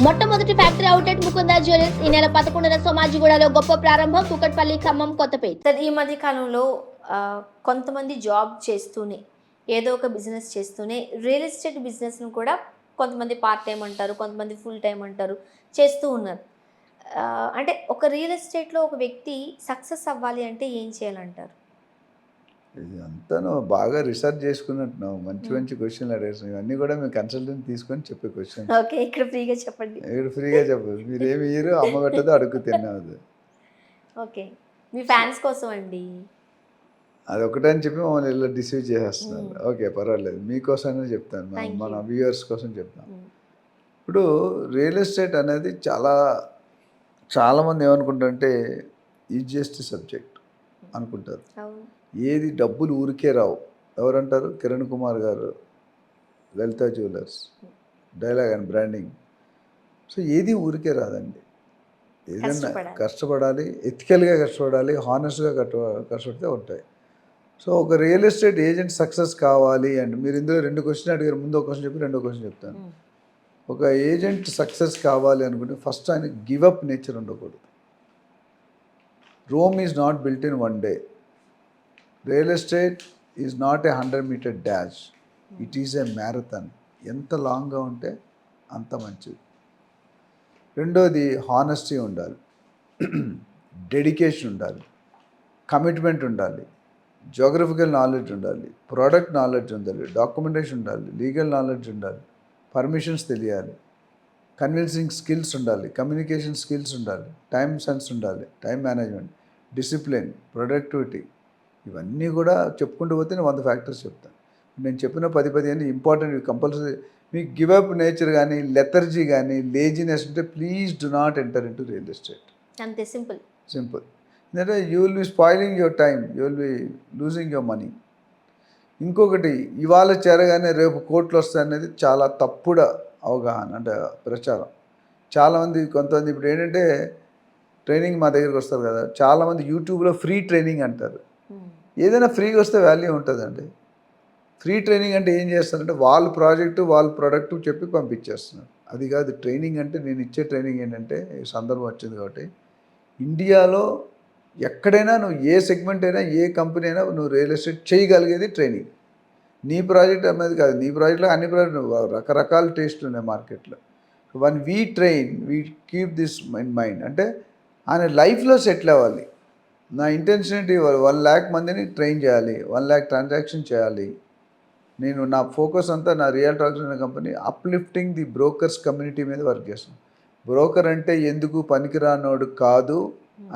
మొట్టమొదటి factory outlet Mukunda jewellers ఈ నెల 11న సోమాజిగూడలో గొప్ప ప్రారంభం. కుకట్పల్లి, ఖమ్మం, కొత్తపేట. సార్ ఈ మధ్య కాలంలో కొంతమంది జాబ్ చేస్తూనే ఏదో ఒక బిజినెస్ చేస్తూనే రియల్ ఎస్టేట్ బిజినెస్ను కూడా కొంతమంది పార్ట్ టైం అంటారు, కొంతమంది ఫుల్ టైం అంటారు, చేస్తూ ఉన్నారు. అంటే ఒక రియల్ ఎస్టేట్లో ఒక వ్యక్తి సక్సెస్ అవ్వాలి అంటే ఏం చేయాలంటారు? ఇది అంతా నువ్వు బాగా రిసర్చ్ చేసుకున్నట్టున్నావు. మంచి మంచి క్వశ్చన్లు అడిగేసావు. ఇవన్నీ కూడా మేము కన్సల్టెంట్ తీసుకొని చెప్పే క్వశ్చన్. ఓకే, ఇక్కడ ఫ్రీగా చెప్పండి. ఇక్కడ ఫ్రీగా చెప్పదు. మీరేమి ఇయ్యరు, అమ్మ పెట్టదు, అడుగు తిన్నావు. ఓకే, మీ ఫ్యాన్స్ కోసం అండి. అది ఒకటే అని చెప్పి మమ్మల్ని ఇలా డిసీవ్ చేసేస్తున్నారు. ఓకే, పర్వాలేదు, మీకోసమే చెప్తాను, మన వ్యూవర్స్ కోసం చెప్తాను. ఇప్పుడు రియల్ ఎస్టేట్ అనేది చాలామంది ఏమనుకుంటారంటే ఈజియెస్ట్ సబ్జెక్ట్ అనుకుంటారు. ఏది డబ్బులు ఊరికే రావు. ఎవరంటారు? కిరణ్ కుమార్ గారు, Lalitha jewellers dialogue and branding. So ఏది ఊరికే రాదండి. ఏదన్నా కష్టపడాలి, ఎథికల్గా కష్టపడాలి, హానెస్ట్గా కష్టపడితే ఉంటాయి. సో ఒక రియల్ ఎస్టేట్ ఏజెంట్ సక్సెస్ కావాలి అంటే మీరు ఇందులో 2 క్వశ్చన్ అడిగారు. ముందు ఒక క్వశ్చన్ చెప్పి 2వ క్వశ్చన్ చెప్తాను. ఒక ఏజెంట్ సక్సెస్ కావాలి అనుకుంటే ఫస్ట్ ఆయన గివప్ నేచర్ ఉండకూడదు. Rome is not built in one day. Real estate is not a 100-meter dash. It is a marathon. ఎంత లాంగ్గా ఉంటే అంత మంచిది. రెండోది హానెస్టీ ఉండాలి, డెడికేషన్ ఉండాలి, కమిట్మెంట్ ఉండాలి, జోగ్రఫికల్ నాలెడ్జ్ ఉండాలి, ప్రోడక్ట్ నాలెడ్జ్ ఉండాలి, డాక్యుమెంటేషన్ ఉండాలి, లీగల్ నాలెడ్జ్ ఉండాలి, పర్మిషన్స్ తెలియాలి, కన్విన్సింగ్ స్కిల్స్ ఉండాలి, కమ్యూనికేషన్ స్కిల్స్ ఉండాలి, టైం సెన్స్ ఉండాలి, టైం మేనేజ్మెంట్, డిసిప్లిన్, ప్రొడక్టివిటీ. ఇవన్నీ కూడా చెప్పుకుంటూ పోతే నేను 100 ఫ్యాక్టర్స్ చెప్తాను. నేను చెప్పిన 10 ఇంపార్టెంట్. కంపల్సరీ మీకు గివప్ నేచర్ కానీ, లెథర్జీ కానీ, లేజినెస్ ఉంటే please do not enter in to real estate. అంతే సింపుల్. ఎందుకంటే you will be spoiling your time, you will be losing your money. ఇంకొకటి, ఇవాళ చేరగానే రేపు కోట్లు వస్తాయనేది చాలా తప్పుడు అవగాహన, అంటే ప్రచారం. కొంతమంది ఇప్పుడు ఏంటంటే ట్రైనింగ్ మా దగ్గరికి వస్తారు కదా, చాలామంది యూట్యూబ్లో ఫ్రీ ట్రైనింగ్ అంటారు. ఏదైనా ఫ్రీగా వస్తే వాల్యూ ఉంటుందండి. ఫ్రీ ట్రైనింగ్ అంటే ఏం చేస్తారంటే వాళ్ళ ప్రాజెక్టు, వాళ్ళ ప్రొడక్టు చెప్పి పంపించేస్తున్నారు. అది కాదు ట్రైనింగ్ అంటే. నేను ఇచ్చే ట్రైనింగ్ ఏంటంటే, ఈ సందర్భం వచ్చింది కాబట్టి, ఇండియాలో ఎక్కడైనా నువ్వు ఏ సెగ్మెంట్ అయినా, ఏ కంపెనీ అయినా నువ్వు రియల్ ఎస్టేట్ చేయగలిగేది ట్రైనింగ్. నీ ప్రాజెక్ట్ అనేది కాదు. నీ ప్రాజెక్ట్లో అన్ని ప్రాజెక్ట్ రకరకాల టేస్ట్ ఉన్నాయి మార్కెట్లో. One we train, we keep this in mind. అంటే ఆయన లైఫ్లో సెటిల్ అవ్వాలి. నా ఇంటెన్షన్ ఏంటి? 1 lakh మందిని ట్రైన్ చేయాలి, 1 lakh ట్రాన్సాక్షన్ చేయాలి. నేను నా ఫోకస్ అంతా నా రియల్ టాక్స్ అనే company uplifting the brokers community మీద వర్క్ చేస్తాను. బ్రోకర్ అంటే ఎందుకు పనికిరానోడు కాదు,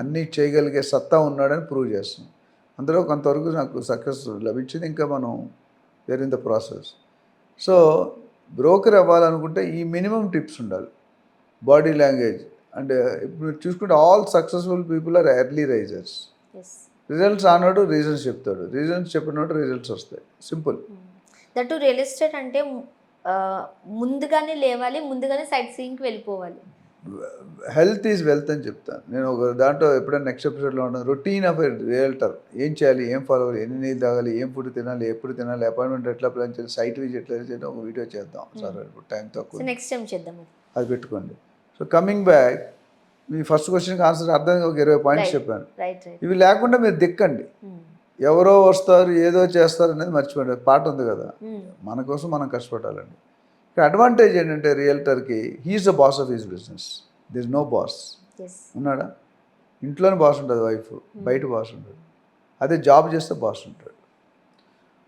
అన్నీ చేయగలిగే సత్తా ఉన్నాడని ప్రూవ్ చేస్తాం. అందులో కొంతవరకు నాకు సక్సెస్ లభించింది. ఇంకా మనం we're in the process. So broker అవ్వాలనుకుంటే ఈ మినిమం టిప్స్ ఉండాలి. Body language. అంటే ఇప్పుడు చూసుకుంటే all successful people are early risers. Results ఆనాడు రీజన్స్ చెప్తాడు, రీజన్స్ చెప్పినట్టు రిజల్ట్స్ వస్తాయి. సింపుల్. దట్ రియల్ ఎస్టేట్ అంటే ముందుగానే లేవాలి, ముందుగానే సైట్ సీయింగ్కి వెళ్ళిపోవాలి. హెల్త్ ఈజ్ వెల్త్ అని చెప్తాను నేను. ఒక దాంట్లో ఎప్పుడైనా నెక్స్ట్ ఎపిసోడ్లో ఉన్నాను. Routine of a realtor. ఏం చేయాలి, ఏం ఫాలో అవ్వాలి, ఎన్ని నీళ్ళు తాగాలి, ఏం ఫుడ్ తినాలి, ఎప్పుడు తినాలి, అపాయింట్మెంట్ ఎట్లా ప్లాన్ చేయాలి, సైట్ విజిట్ ఎట్లా చేయడం, ఒక వీడియో చేద్దాం సార్. ఇప్పుడు టైం తక్కువ, నెక్స్ట్ టైం చేద్దాం. అది పెట్టుకోండి. సో కమింగ్ బ్యాక్, మీ ఫస్ట్ క్వశ్చన్కి ఆన్సర్ అర్థంగా ఒక 20 పాయింట్స్ చెప్పాను. ఇవి లేకుండా మీరు దిక్కండి. ఎవరో వస్తారు, ఏదో చేస్తారు అనేది మర్చిపోండి. పాట ఉంది కదా, మన కోసం మనం కష్టపడాలండి. ఇక్కడ అడ్వాంటేజ్ ఏంటంటే రియల్టర్కి, he is the boss of his business. There is no boss. ఉన్నాడా? ఇంట్లోనే బాస్ ఉంటుంది వైఫ్, బయట బాస్ ఉంటుంది. అదే జాబ్ చేస్తే బాస్ ఉంటాడు.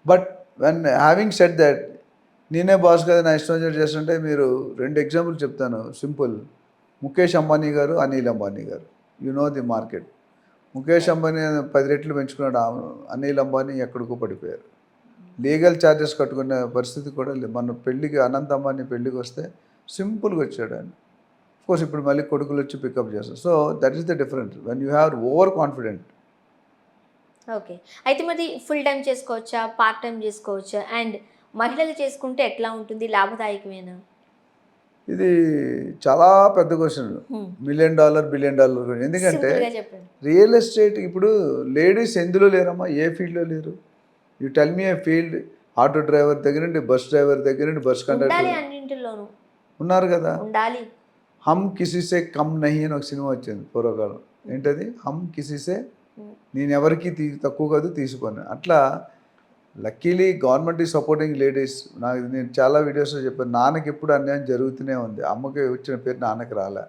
But when having said that, నేనే బాస్ కదా, నా ఇష్టం చేస్తుంటే, మీరు 2 ఎగ్జాంపుల్ చెప్తాను సింపుల్. ముఖేష్ అంబానీ గారు, అనిల్ అంబానీ గారు. You know the market. Mukesh Ambani 10 రెట్లు పెంచుకున్నాడు, అనిల్ అంబానీ ఎక్కడికో పడిపోయారు. లీగల్ ఛార్జెస్ కట్టుకునే పరిస్థితి కూడా లేదు. మన పెళ్ళికి, అనంత్ అంబానీ పెళ్ళికి వస్తే సింపుల్గా వచ్చాడు ఆయన. కోర్స్ ఇప్పుడు మళ్ళీ కొడుకులు వచ్చి పికప్ చేస్తారు. So that is the difference when you have over confident. Okay, అయితే మరి ఫుల్ టైం చేసుకోవచ్చా, పార్ట్ టైం చేసుకోవచ్చా, అండ్ మహిళలు చేసుకుంటే ఎట్లా ఉంటుంది, లాభదాయకమేనా? ఇది చాలా పెద్ద క్వశ్చన్. $1 million, $1 billion. ఎందుకంటే రియల్ ఎస్టేట్ ఇప్పుడు లేడీస్ ఎందులో లేరమ్మా, ఏ ఫీల్డ్లో లేరు? You tell me A field. Auto driver దగ్గర నుండి, బస్ డ్రైవర్ దగ్గర నుండి, బస్ కండక్టర్ అన్నింటిలోనూ ఉన్నారు కదా. ఉండాలి. హమ్ కిసీసే కమ్ నహీ అని ఒక సినిమా వచ్చింది పూర్వకాలం. ఏంటది? హమ్ కిసీసే, నేను ఎవరికి తక్కువ కాదు తీసుకోను. అట్లా luckily government is supporting ladies. నేను చాలా వీడియోస్లో చెప్పాను, నాన్నకి ఎప్పుడు అన్యాయం జరుగుతూనే ఉంది, అమ్మకి వచ్చిన పేరు నాన్నకి రాలే.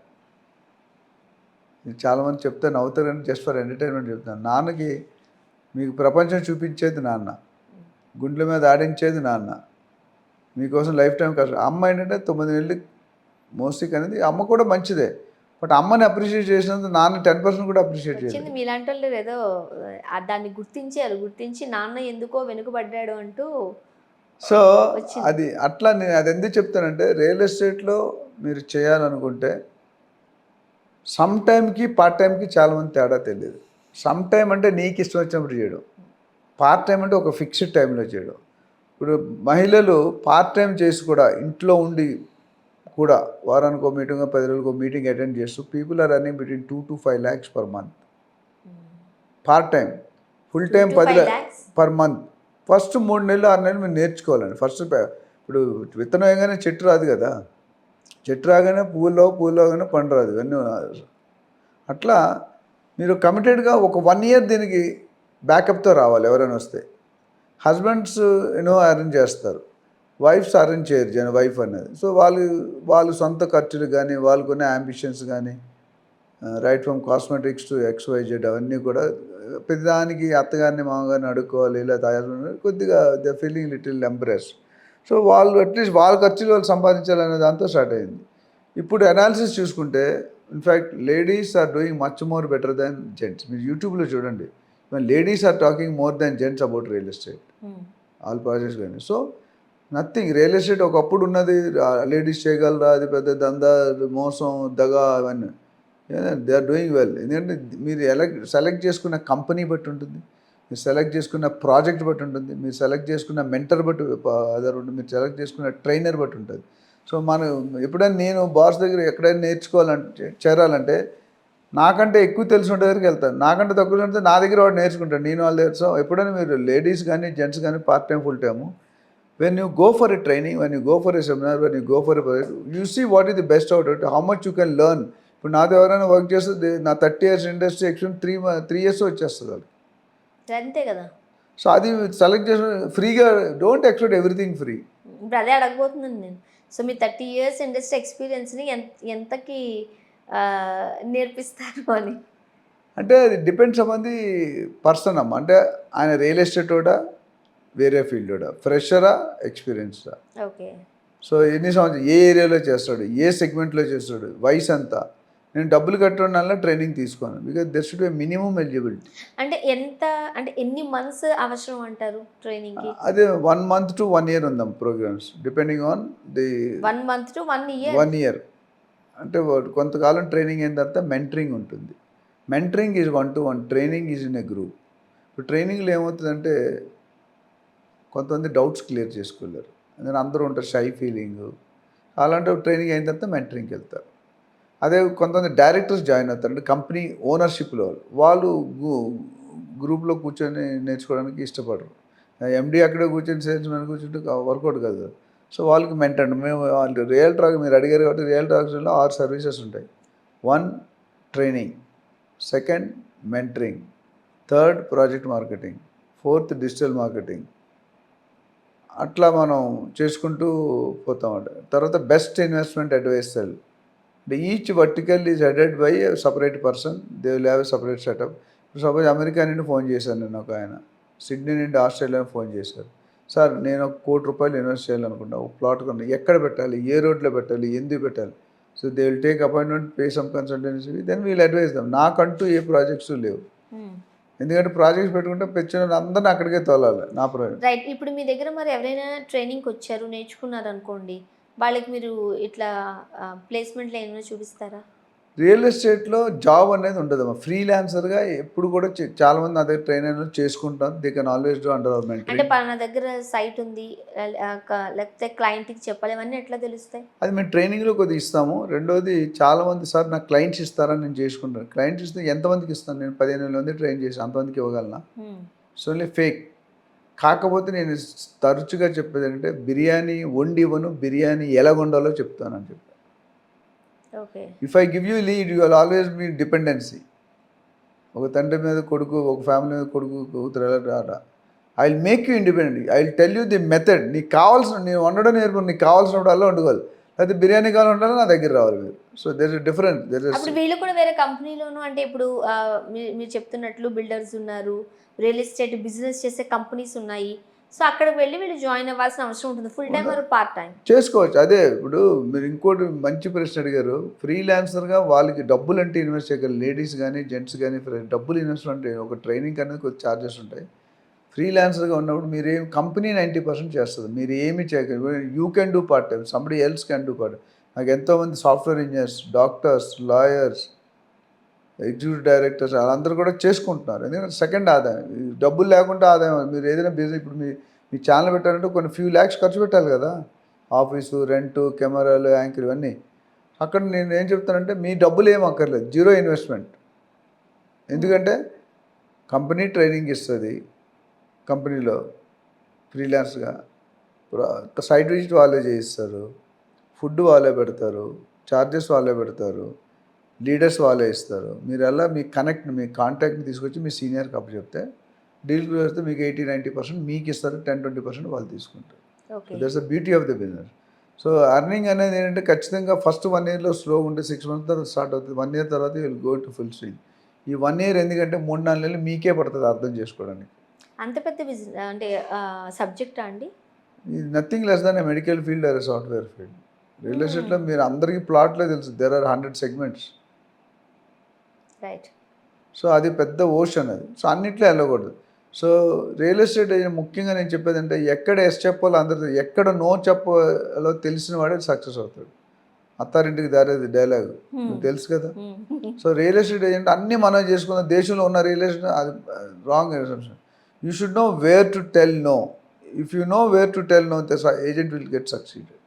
చాలామంది చెప్తే నవ్వుతారు కానీ జస్ట్ ఫర్ ఎంటర్టైన్మెంట్ చెప్తాను. నాన్నకి మీకు ప్రపంచం చూపించేది నాన్న, గుండెల మీద ఆడించేది నాన్న, మీకోసం లైఫ్ టైం కష్టం. అమ్మ ఏంటంటే 9 నెలలు మోస్టిక్ అనేది, అమ్మ కూడా మంచిదే, బట్ అమ్మని అప్రిషియేట్ చేసినందుకు నాన్న 10% కూడా అప్రిషియేట్ వచ్చింది చేయలేదు. మీలాంటి వాళ్ళు ఏదో దాన్ని గుర్తించి నాన్న ఎందుకో వెనుకబడ్డాడు అంటూ సో వచ్చింది. అది అట్లా నేను అది ఎందుకు చెప్తానంటే, రియల్ ఎస్టేట్లో మీరు చేయాలనుకుంటే సమ్ టైంకి పార్ట్ టైంకి చాలామంది తేడా తెలియదు. సమ్ టైం అంటే నీకు ఇష్టం వచ్చినప్పుడు చేయడం, పార్ట్ టైం అంటే ఒక ఫిక్స్డ్ టైంలో చేయడం. ఇప్పుడు మహిళలు పార్ట్ టైం చేసి కూడా ఇంట్లో ఉండి కూడా వారానికి ఒక మీటింగ్, 10 రోజులకు ఒక మీటింగ్ అటెండ్ చేస్తూ people are running between 2 to 5 lakhs per month. Part time, full time 2 to 5 10 lakhs per month. First 3 నెలలు 6 నెలలు మీరు నేర్చుకోవాలండి. ఫస్ట్ ఇప్పుడు విత్తనం వేయగానే చెట్టు రాదు కదా, చెట్టు రాగానే పువ్వులు రాగానే పండు రాదు, ఇవన్నీ అట్లా మీరు కమిటెడ్గా ఒక 1 year దీనికి బ్యాకప్తో రావాలి. ఎవరైనా వస్తే హస్బెండ్స్ అరేంజ్ చేస్తారు, వైఫ్స్ అరేంజ్ చేయరు వైఫ్ అనేది. సో వాళ్ళు సొంత ఖర్చులు కానీ, వాళ్ళకున్న యాంబిషన్స్ కానీ, right from cosmetics to XYZ అవన్నీ కూడా ప్రతిదానికి అత్తగారిని మామగారిని అడుక్కోవాలి, లేదా కొద్దిగా the feeling little empress. So వాళ్ళు అట్లీస్ట్ వాళ్ళ ఖర్చులు వాళ్ళు సంపాదించాలనే దాంతో స్టార్ట్ అయింది. ఇప్పుడు అనాలిసిస్ చూసుకుంటే in fact ladies are doing much more better than gents. మీరు యూట్యూబ్లో చూడండి, ladies are talking more than gents about real estate, all projects కానీ. సో నథింగ్, రియల్ ఎస్టేట్ ఒకప్పుడు ఉన్నది లేడీస్ చేయగలరా, అది పెద్ద దందా, మోసం, దగా, అవన్నీ దే ఆర్ డూయింగ్ వెల్. ఎందుకంటే మీరు సెలెక్ట్ చేసుకున్న కంపెనీ బట్టి ఉంటుంది, మీరు సెలెక్ట్ చేసుకున్న ప్రాజెక్ట్ బట్టి ఉంటుంది, మీరు సెలెక్ట్ చేసుకున్న మెంటర్ బట్టి అదర్ ఉంటుంది, మీరు సెలెక్ట్ చేసుకున్న ట్రైనర్ బట్టి ఉంటుంది. సో మనం ఎప్పుడైనా నేను బాస్ దగ్గర ఎక్కడైనా నేర్చుకోవాలంటే, చేరాలంటే నాకంటే ఎక్కువ తెలిసిన దగ్గరికి వెళ్తాను, నాకంటే తక్కువ తెలిస్తే నా దగ్గర వాడు నేర్చుకుంటాను, నేను వాళ్ళ దగ్గర. సో ఎప్పుడైనా మీరు లేడీస్ కానీ జెంట్స్ కానీ part time full time, when you go for a training, when you go for a seminar, when you go for a project, you see what is the best out of it, how much you can learn. ఇప్పుడు నాతో ఎవరైనా work చేస్తే నా 30 years industry experience 3 years వచ్చేస్తుంది వాళ్ళకి. అంతే కదా. So అది సెలెక్ట్ చేసిన ఫ్రీగా, డోంట్ ఎక్స్పెక్ట్ ఎవ్రీథింగ్ ఫ్రీ. ఇప్పుడు అదే అడగబోతున్నాను నేను. సో మీ 30 years ఇండస్ట్రీ ఎక్స్పీరియన్స్ని ఎంతకి నేర్పిస్తారు అని? అంటే అది డిపెండ్స్ అపాన్ ది పర్సన్ అమ్మ. అంటే ఆయన రియల్ ఎస్టేట్ కూడా వేరే ఫీల్డ్ కూడా, ఫ్రెషరా ఎక్స్పీరియన్స్డా. ఓకే. సో ఎన్ని సంవత్సరాలు ఏ ఏరియాలో చేస్తాడు, ఏ సెగ్మెంట్లో చేస్తాడు, వయసు అంతా. నేను డబ్బులు కట్టడం ట్రైనింగ్ తీసుకోను, because there should be minimum eligibility. అంటే ఎన్ని మంత్స్ అవసరం అంటారు ట్రైనింగ్కి? అదే 1 month to 1 year ఉందాం programs, depending on the 1 month to 1 year. 1 year అంటే కొంతకాలం ట్రైనింగ్ అయిన తర్వాత మెంటరింగ్ ఉంటుంది. Mentoring is 1-to-1, training is in a group. ఇప్పుడు ట్రైనింగ్లో ఏమవుతుందంటే కొంతమంది డౌట్స్ క్లియర్ చేసుకోలేరు, ఎందుకంటే అందరూ ఉంటారు షై ఫీలింగ్. అలాంటి ట్రైనింగ్ అయిన తర్వాత మెంటరింగ్కి వెళ్తారు. అదే కొంతమంది డైరెక్టర్స్ జాయిన్ అవుతారు, అంటే కంపెనీ ఓనర్షిప్లో వాళ్ళు గ్రూప్లో కూర్చొని నేర్చుకోవడానికి ఇష్టపడరు. ఎండి అక్కడే కూర్చొని సేల్స్మెన్ కూర్చుంటే వర్కౌట్ కాదు. సో వాళ్ళకి మెంటర్. మేము వాళ్ళు రియల్ ట్రాక్ మీరు అడిగారు కాబట్టి, రియల్ ట్రాక్స్లో 6 సర్వీసెస్ ఉంటాయి. 1 training, 2 mentoring, 3 project marketing, 4 digital marketing. అట్లా మనం చేసుకుంటూ పోతామంట. తర్వాత best investment advice cell. Each vertical is headed by separate person, they will have a separate setup. ఇప్పుడు సపోజ్ అమెరికా నుండి ఫోన్ చేశాను నేను, ఒక ఆయన సిడ్నీ నుండి ఆస్ట్రేలియా ఫోన్ చేశారు, సార్ నేను ₹1 కోటి ఇన్వెస్ట్ చేయాలనుకుంటా, ఒక ప్లాట్ కొన్నా, ఎక్కడ పెట్టాలి, ఏ రోడ్లో పెట్టాలి, ఎందుకు పెట్టాలి. So they will take appointment, pay some consultancy, then we'll advise them. నాకంటూ ఏ ప్రాజెక్ట్స్ లేవు, ఎందుకంటే ప్రాజెక్ట్స్ పెట్టుకుంటే పెంచిన అందరినీ అక్కడికే తోలాలి నా ప్రాజెక్ట్. రైట్. ఇప్పుడు మీ దగ్గర మరి ఎవరైనా ట్రైనింగ్కి వచ్చారు, నేర్చుకున్నారు అనుకోండి, వాళ్ళకి మీరు ఇట్లా ప్లేస్మెంట్లో ఏమైనా చూపిస్తారా? రియల్ ఎస్టేట్లో జాబ్ అనేది ఉండదమ్మా. ఫ్రీలాన్సర్గా ఎప్పుడు కూడా చాలామంది నా దగ్గర ట్రైనర్ చేసుకుంటారు, they can always do under hour అంటే మెంటరింగ్. పలానా దగ్గర సైట్ ఉంది, లేకపోతే క్లయింట్కి చెప్పాలి, ఇవన్నీ ఎట్లా తెలుస్తాయి? అది మేము ట్రైనింగ్లో కొద్దిగా ఇస్తాము. రెండోది చాలామంది సార్ నాకు క్లయింట్స్ ఇస్తారని నేను చేసుకుంటాను. క్లయింట్స్ ఇస్తే ఎంతమందికి ఇస్తాను నేను? 15,000 మంది ట్రైన్ చేసి అంతమందికి ఇవ్వగలనా? It's only fake. కాకపోతే నేను తరచుగా చెప్పేది ఏంటంటే, బిర్యానీ వండి ఇవ్వను, బిర్యానీ ఎలా వండాలో చెప్తానని చెప్పి. Okay. If I give you lead you will always be dependency. ఒక తండ్రి మీద కొడుకు, ఒక ఫ్యామిలీ మీద కొడుకు కూతురు ఎలా రాట. I will make you independent. I will tell you the method. నీకు కావాల్సిన, నేను వండడం నేర్పు, నీకు కావాల్సినప్పుడు అలా వండుకోవాలి. లేకపోతే బిర్యానీ కావాలి ఉండాలి, నా దగ్గర రావాలి మీరు. So there is different. అప్పుడు వీళ్ళు కూడా వేరే కంపెనీలోను, అంటే ఇప్పుడు మీరు చెప్తున్నట్లు బిల్డర్స్ ఉన్నారు, రియల్ ఎస్టేట్ బిజినెస్ చేసే కంపెనీస్ ఉన్నాయి. సో అక్కడికి వెళ్ళి వీళ్ళు జాయిన్ అవ్వాల్సిన అవసరం ఉంటుంది, full time or part time చేసుకోవచ్చు. అదే ఇప్పుడు మీరు ఇంకోటి మంచి ప్రశ్న అడిగారు. ఫ్రీలాన్సర్గా వాళ్ళకి డబ్బులు అంటే ఇన్వెస్ట్ చేయగలరు. లేడీస్ కానీ జెంట్స్ కానీ డబ్బులు ఇన్వెస్ట్ అంటే ఒక ట్రైనింగ్ అనేది కొద్ది ఛార్జెస్ ఉంటాయి. ఫ్రీలాన్సర్గా ఉన్నప్పుడు మీరు ఏం కంపెనీ 90% చేస్తుంది, మీరు ఏమి చేయగలరు. You can do part time, somebody else can do part time. నాకు ఎంతోమంది software engineers, doctors, lawyers, executive directors వాళ్ళందరూ కూడా చేసుకుంటున్నారు. ఎందుకంటే సెకండ్ ఆదాయం. డబ్బులు లేకుండా ఆదాయం. మీరు ఏదైనా బిజినెస్ ఇప్పుడు మీ ఛానల్ పెట్టాలంటే కొన్ని ఫ్యూ ల్యాక్స్ ఖర్చు పెట్టాలి కదా. ఆఫీసు రెంటు, కెమెరాలు, యాంకర్ ఇవన్నీ. అక్కడ నేను ఏం చెప్తానంటే మీ డబ్బులు ఏం అక్కర్లేదు, జీరో ఇన్వెస్ట్మెంట్. ఎందుకంటే కంపెనీ ట్రైనింగ్ ఇస్తుంది. కంపెనీలో ఫ్రీలాన్స్గా సైట్ విజిట్ వాళ్ళే చేయిస్తారు, ఫుడ్ వాళ్ళే పెడతారు, ఛార్జెస్ వాళ్ళే పెడతారు, లీడర్స్ వాళ్ళే ఇస్తారు. మీరు అలా మీ మీ కాంటాక్ట్ని తీసుకొచ్చి మీ సీనియర్కి అప్పు చెప్తే డీల్ చేస్తే మీకు 80-90% మీకు ఇస్తారు, 10-20% వాళ్ళు తీసుకుంటారు. That's the beauty of the business. So earning అనేది ఏంటంటే ఖచ్చితంగా ఫస్ట్ 1 ఇయర్లో స్లోగా ఉంటే 6 months తర్వాత స్టార్ట్ అవుతుంది. 1 year తర్వాత will go to full swing. ఈ 1 year ఎందుకంటే 3-4 నెలలు మీకే పడుతుంది అర్థం చేసుకోవడానికి. అంత పెద్ద బిజినెస్ అంటే సబ్జెక్టా అండి? ఇది nothing less than a medical field or software field. Real ఎస్టేట్లో మీరు అందరికీ ప్లాట్లో తెలుసు, there are 100 segments. Right. So అది పెద్ద ఓషన్ అది. సో అన్నిట్లో వెళ్ళకూడదు. సో రియల్ ఎస్టేట్ ముఖ్యంగా నేను చెప్పేది అంటే ఎక్కడ ఎస్ చెప్పాలో అందరితో, ఎక్కడ నో చెప్పాలో తెలిసిన వాడే సక్సెస్ అవుతాడు. అత్తారింటికి దారేది డైలాగ్ మీకు తెలుసు కదా. సో రియల్ ఎస్టేట్ ఏజెంట్ అన్నీ మనం చేసుకున్న దేశంలో ఉన్న రియల్ ఎస్టేట్ అది wrong assumption. You should know where to tell no. If you know where to tell no, the agent will get succeeded.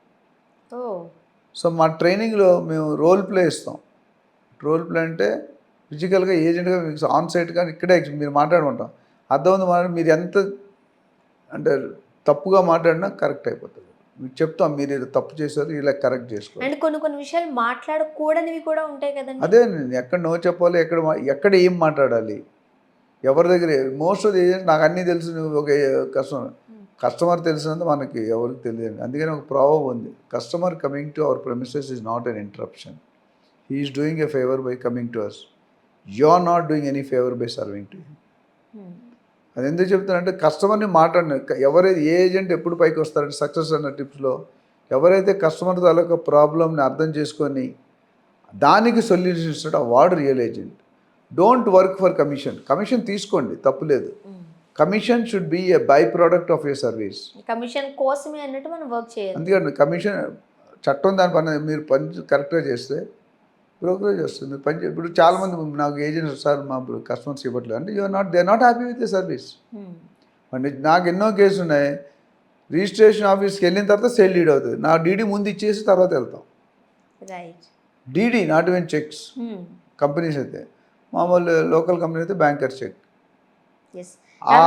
So మా ట్రైనింగ్లో మేము రోల్ ప్లే ఇస్తాం. రోల్ ప్లే అంటే ఫిజికల్గా ఏజెంట్గా మీకు ఆన్ సైట్ కానీ ఇక్కడే మీరు మాట్లాడుకుంటాం. అర్థమైంది మాట్లాడి మీరు ఎంత అంటే తప్పుగా మాట్లాడినా కరెక్ట్ అయిపోతుంది. మీకు చెప్తాం మీరు ఇది తప్పు చేశారు, ఇలా కరెక్ట్ చేసుకోవాలి. అండ్ కొన్ని విషయాలు మాట్లాడకూడనివి కూడా ఉంటాయి కదండి. అదే నేను ఎక్కడ నో చెప్పాలి, ఎక్కడ ఏం మాట్లాడాలి, ఎవరి దగ్గర మోస్ట్ ఆఫ్ ది ఏజెంట్స్ నాకు అన్నీ తెలుసు, నువ్వు ఒక కస్టమర్ తెలిసినంత మనకి ఎవరికి తెలియదు. అందుకని ఒక ప్రాబ్లం ఉంది, customer coming to our premises is not an interruption. He is doing a favour by coming to us. You are not doing any favour by serving to him. అది ఎందుకు చెప్తానంటే కస్టమర్ని మాట్లాడిన ఎవరైతే ఏ ఏజెంట్ ఎప్పుడు పైకి వస్తారంటే సక్సెస్ అన్న టిప్స్లో ఎవరైతే కస్టమర్ తాలూకా ప్రాబ్లమ్ని అర్థం చేసుకొని దానికి సొల్యూషన్ ఇస్తాడో వాడు real agent. Don't work for commission. Commission తీసుకోండి, తప్పులేదు. Commission should be A by product of your service. Commission కోసమే అన్నట్టు మనం వర్క్ చేయాలి. అందుకని కమిషన్ చట్టం దాని పని మీరు పని కరెక్ట్గా చేస్తే బ్రోకరేజ్ వస్తుంది. పని ఇప్పుడు చాలామంది నాకు ఏజెంట్స్ సార్ మా కస్టమర్స్ ఇవ్వట్లేదు అంటే they are not happy with the service. అంటే నాకు ఎన్నో కేసులు ఉన్నాయి, రిజిస్ట్రేషన్ ఆఫీస్కి వెళ్ళిన తర్వాత సేల్ డీడ్ అవుతుంది, నా డీడీ ముందు ఇచ్చేసి తర్వాత వెళ్తాం. Right. DD not even checks. Companies అయితే మామూలు లోకల్ కంపెనీ అయితే బ్యాంకర్ చెక్. ఆ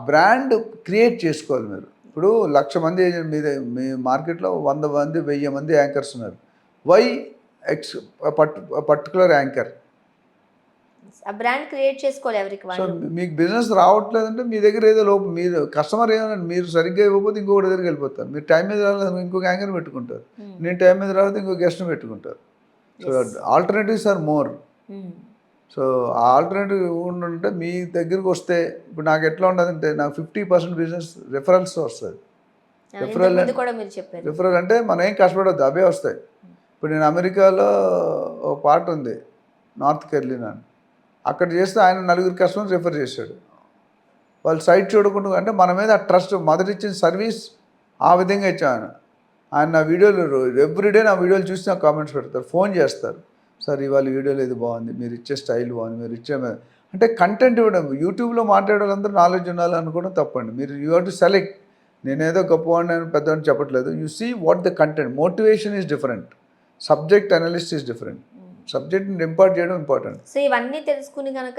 బ్రాండ్ క్రియేట్ చేసుకోవాలి మీరు. ఇప్పుడు 1,00,000 మంది ఏజెంట్ మీ మార్కెట్లో 100 మంది 1000 మంది యాంకర్స్ ఉన్నారు. Why particular anchor? ఆ బ్రాండ్ క్రియేట్ చేసుకోవాలి ఎవరికి. సో మీకు బిజినెస్ రావట్లేదంటే మీ దగ్గర ఏదో లోపం, మీరు కస్టమర్ ఏమన్నా మీరు సరిగ్గా ఇవ్వకపోతే ఇంకొకటి దగ్గరికి వెళ్ళిపోతారు. మీరు టైం మీద రాలేదు ఇంకొక యాంకర్ పెట్టుకుంటారు, నేను టైం మీద రాలేదు ఇంకొక గెస్ట్ని పెట్టుకుంటారు. So alternatives are more. So ఆ ఆల్టర్నేటివ్ ఉంటే మీ దగ్గరికి వస్తే ఇప్పుడు నాకు ఎట్లా ఉండదంటే నాకు 50% బిజినెస్ రిఫరల్స్ వస్తుంది. రిఫరల్ అంటే మనం ఏం కష్టపడద్దు, అవే వస్తాయి. ఇప్పుడు నేను అమెరికాలో ఒక పార్ట్ ఉంది నార్త్ కెరోలినా, అక్కడ చేస్తే ఆయన 4 కస్టమర్స్ రిఫర్ చేశాడు. వాళ్ళు సైట్ చూడకుండా అంటే మన మీద ఆ ట్రస్ట్ మొదటి ఇచ్చిన సర్వీస్ ఆ విధంగా ఇచ్చాను. ఆయన నా వీడియోలు ఎవ్రీడే నా వీడియోలు చూసి నాకు కామెంట్స్ పెడతారు, ఫోన్ చేస్తారు, సార్ ఇవాళ వీడియోలో ఇది బాగుంది, మీరు ఇచ్చే స్టైల్ బాగుంది, మీరు ఇచ్చే అంటే కంటెంట్ ఇవ్వడం. యూట్యూబ్లో మాట్లాడే వాళ్ళందరూ నాలెడ్జ్ ఉండాలనుకోవడం తప్పండి. మీరు యూ హ్యావ్ టు సెలెక్ట్. నేనేదో గొప్పవాడిని అని పెద్దవాడిని చెప్పట్లేదు. You see what the content. Motivation is different, subject analyst is different. సబ్జెక్ట్ని ఇంపార్ట్ చేయడం ఇంపార్టెంట్. సో ఇవన్నీ తెలుసుకుని కనుక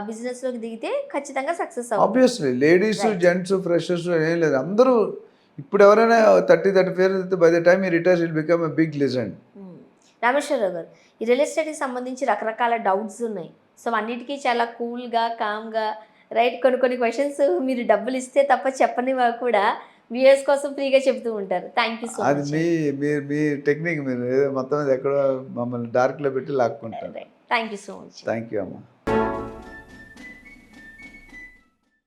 బిజినెస్లోకి దిగితే ఖచ్చితంగా సక్సెస్ అవుతుంది. ఆబ్వియస్లీ లేడీస్ జెంట్స్ ఫ్రెషర్స్ ఏం లేదు, అందరూ. ఇప్పుడు ఎవరైనా 30-35 బై ద టైమ్ ఈ retires will become a big legend. Rameshwara Rao గారు, ఈ రియల్ ఎస్టేట్కి సంబంధించి రకరకాల డౌట్స్ ఉన్నాయి. సో అన్నిటికీ చాలా కూల్గా కామ్గా రైట్ కొన్ని క్వశ్చన్స్ మీరు డబ్బులు ఇస్తే తప్ప చెప్పనివా కూడా వ్యూయర్స్ కోసం ఫ్రీగా చెప్తూ ఉంటారు. థ్యాంక్ యూ సో అది మచ్. మీ టెక్నిక్, మీరు ఏదో మొత్తం మీద ఎక్కడో మమ్మల్ని డార్క్లో పెట్టి లాక్కుంటారు. Thank you so much. Thank you అమ్మా.